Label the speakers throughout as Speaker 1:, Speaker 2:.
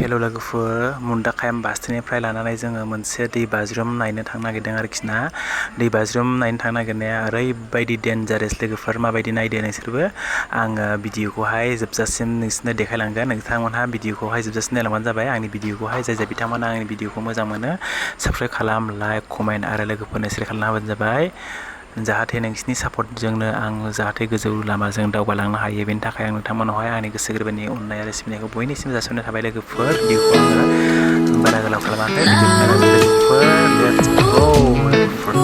Speaker 1: हेल' लोगोफोर मुंदांखा बास्टेनिफ्राय लानानै जोङो मोनसे दै बाज्रुम नायनो थांनो नागिरदों आरोखि ना। दै बाज्रुम नायनो थांनो नागिरनाया ओरैबायदि डेन्जारेस लोगोफोर, माबायदि नायदो नोंसोरबो। आङो भिडिअखौहाय जोबजासिम नोंसोरनो देखायलांगोन। नोंथांमोनहा भिडिअखौहाय जोबजासिम नायलांबानो जाबाय। आंनि भिडिअखौहाय जाय बिथांमोना आंनि भिडिअखौ मोजां मोनो साबस्क्राइब खालाम, लाइक, कमेन्ट आरो लोगोफोरनो शेयार खालामना होबानो जाबाय। जाहाथे नोंसिनि सापर्टजोंनो आं जाहाथे गोजौ लामाजों दावगालांनो हायो, बेनि थाखाय आं नोंथांमोनावहाय आंनि गोसो गोरबोनि अननाय आरो सिबिनायखौ बयनिसिम जासिहरनाय थाबाय लोगोफोर। भिडिअखौ आङो बारा गोलाव खालामाखै, भिडिअखौ नायनानै लोगोफोर लेट्स गो लोगोफोर।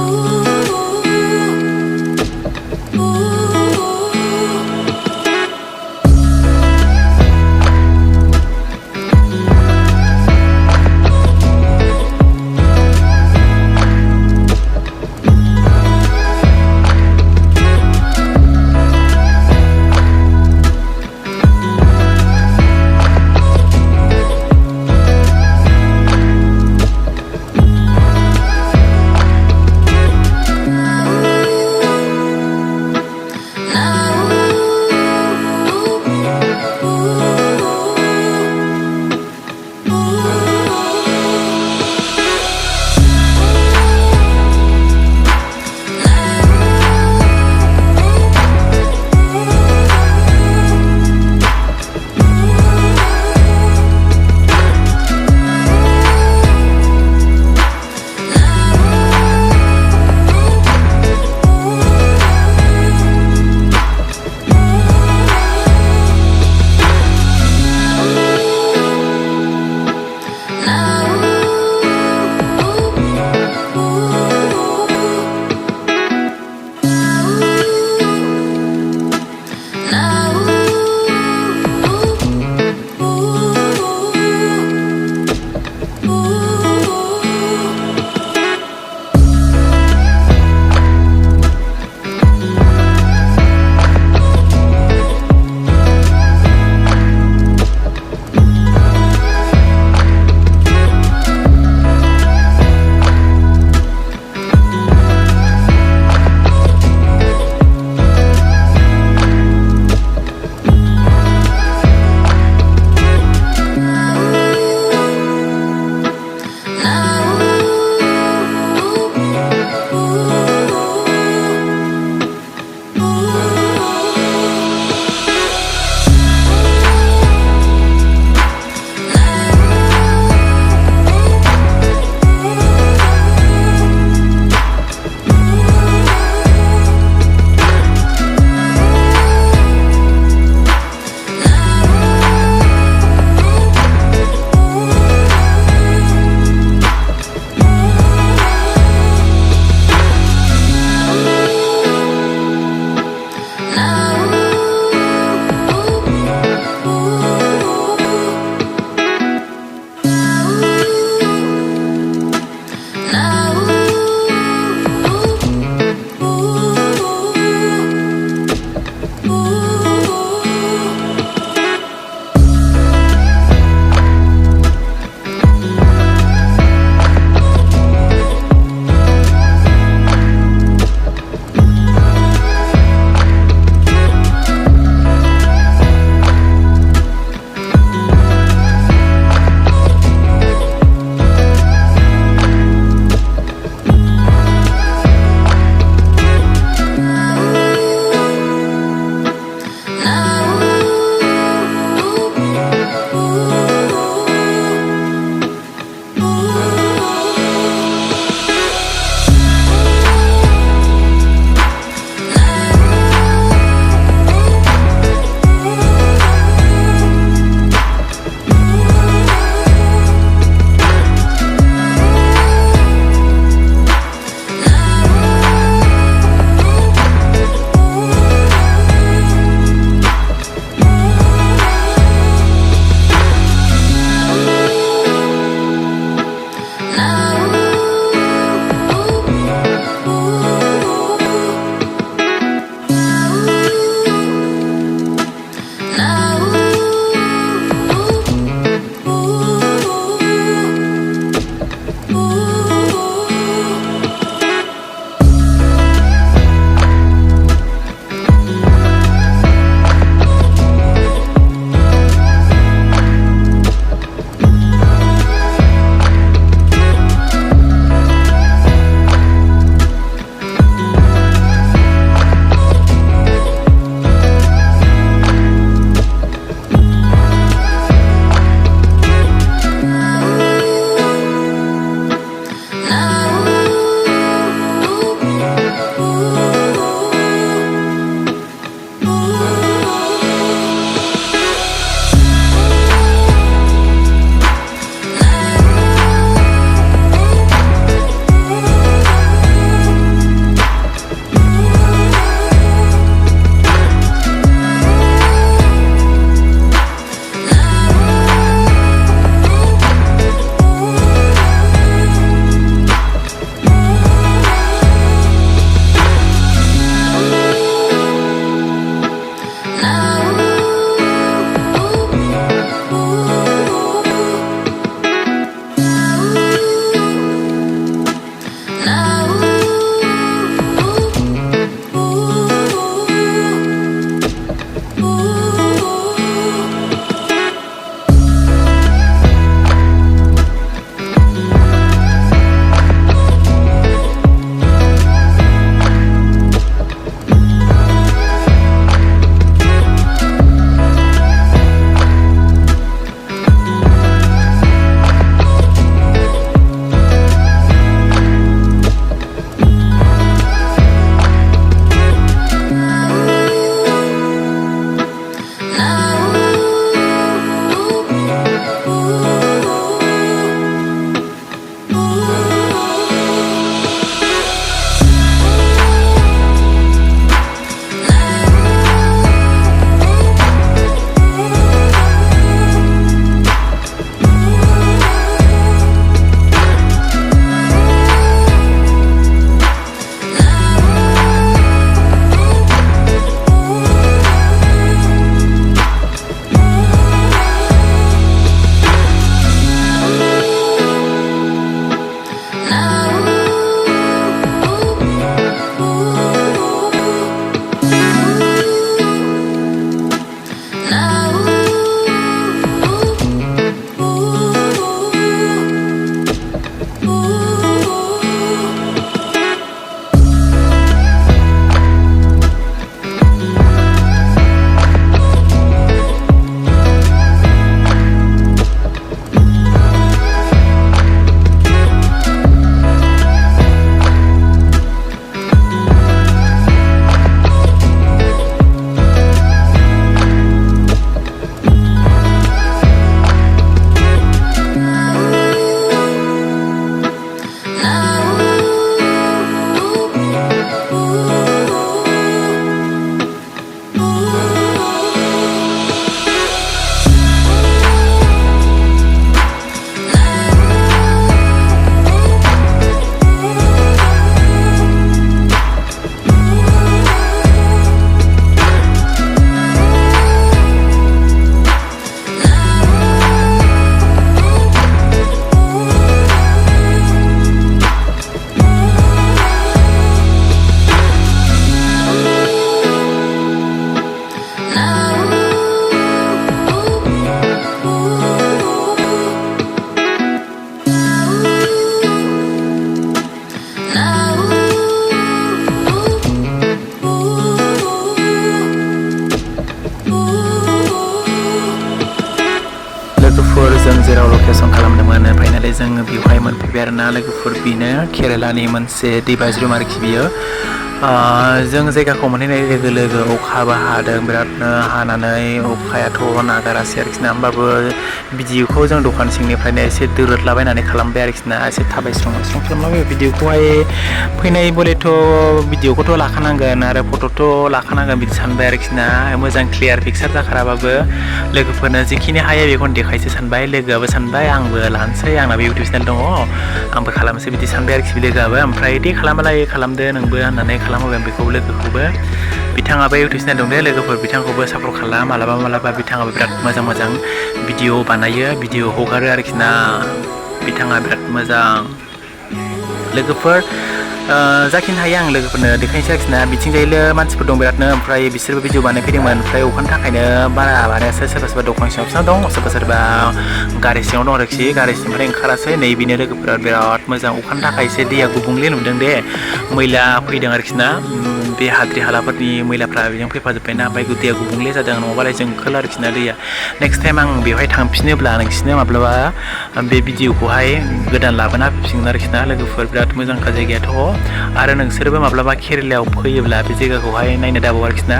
Speaker 1: लकेसन खालामदोंमोन फाइनालि जोङो बेवहाय मोनफैबाय आरोना लोगोफोर बेनो केरेलानि मोनसे दैबाज्रुम आरोखि बियो जों जायगाखौ मोनहैनाय लोगो लोगो अखाबो हादों बिरादनो हानानै अखायाथ' नागारासै आरोखि ना होमबाबो भिडिअखौ जों दखान सिंनिफ्रायनो एसे दोरोदलाबायनानै खालामबाय आरोखि ना एसे थाबायस्रं खालामलाबाय भिडिअखौहाय फैनाय बोलेथ' भिडिअखौथ' लाखानांगोन आरो फट'थ' लाखानांगोन बिदि सानबाय आरोखि ना मोजां क्लियार पिकचार जाखाराबाबो लोगोफोरनो जिखिनि हायो बेखौनो देखायसो सानबाय लोगोआबो सानबाय आंबो लानोसै आंनाबो इउटुब चेनेल दङ आंबो खालामनोसै बिदि सानबाय आरोखि लोगोआबो ओमफ्राय दे खालामबालाय खालामदो नोंबो होननानै खालामहोगोन बेखौ लोगोखौबो बिथाङाबो इउटुब चेनेल दं दे लोगोफोर बिथांखौबो सापर्ट खालाम मालाबा बिथाङाबो बिराद मोजां भिडिअ बानायो भिडिअ हगारो आरोखि ना बिथाङा बिराद मोजां लोगोफोर जाखिनि हायो आं लोगोफोरनो देखायनोसै आरोखि ना बिथिंजायलो मानसिफोर दं बिरादनो ओमफ्राय बिसोरबो भिडिअ बानायफैदोंमोन ओमफ्राय अखानि थाखायनो बारा बानायासै सोरबा दखान सिङाव दं सोरबा गारि सिङाव दं आरोखि गारि सिंनिफ्राय ओंखारासै नैबेनो लोगोफोरा बिराद मोजां अखानि थाखाय एसे दैया गुबुंले नुदों दे मैला फैदों आरोखि ना बे हाद्रि हालाफोरनि मैलाफ्रा बेजों फैफाजोब्बायना ओमफ्राय दैया गुबुंले जादों नङाबालाय जों खोला आरोखि ना दैया नेक्स्ट टाइम आं बेवहाय थांफिनोब्ला नोंसिनो माब्लाबा बे भिडिअखौहाय गोदान लाबोना फैफिनगोन आरोखि ना लोगोफोर बिराद मोजांखा जायगायाथ' आरो नोंसोरबो माब्लाबा केरेलायाव फैयोब्ला बे जायगाखौहाय नायनो दाबाव आरोखि ना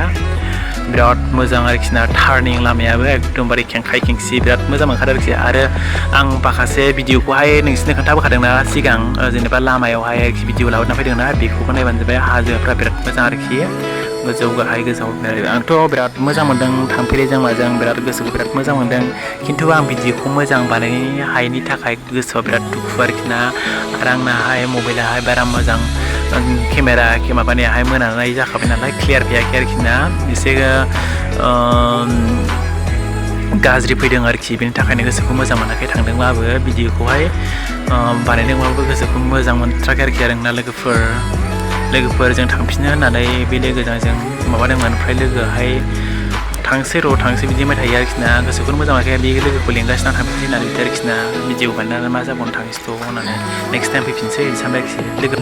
Speaker 1: बिराद मोजां आरोखि ना टार्निं लामायाबो एकदमबारे खेंखाय खेंसि बिराद मोजां मोनखादों आरोखि आरो आं माखासे भिडिअखौहाय नोंसिनो खोन्थाबोखादोंना सिगां जेनेबा लामायावहाय भिडिअ लाबोना फैदोंना बेखौबो नायबानो जाबाय हाजोफ्रा बिराद मोजां आरोखि गोजौ गाहाय गोजौ आंथ' बिराद मोजां मोनदों थांफेरैजों माजों बिराद गोसोखौ बिराद मोजां मोनदों खिन्थु आं भिडिअखौ मोजां बानायनो हायैनि थाखाय गोसोआव बिराद दुखु आरोखि ना आरो आंनाहाय मबाइलाहाय बारा मोजां केमेरा माबानायाहाय मोनानाय जाखाबाय नालाय क्लियार फैयाखै आरोखि ना एसे गाज्रि फैदों आरोखि बेनि थाखायनो गोसोखौ मोजां मोनाखै थांदोंबाबो भिडिअखौहाय बानायदोंबाबो गोसोखौ मोजां मोनथाराखै आरोखि आरोना लोगोफोर जों थांफिनो होननानै बे लोगोजों जों माबादोंमोन ओमफ्राय लोगोआहाय थांसै बिदि होनबाय थायो आरोखि ना गोसोखौनो मोजां मोनाखै बे लोगोखौ लेंगासिनो थांफिनसै होननानै बिदि आरोखि ना भिडिअ बानायनानै मा जाबावनो थांसैथ' होननानै नेक्स्ट टाइम फैफिनसै बिदि सानबाय आरोखि लोगो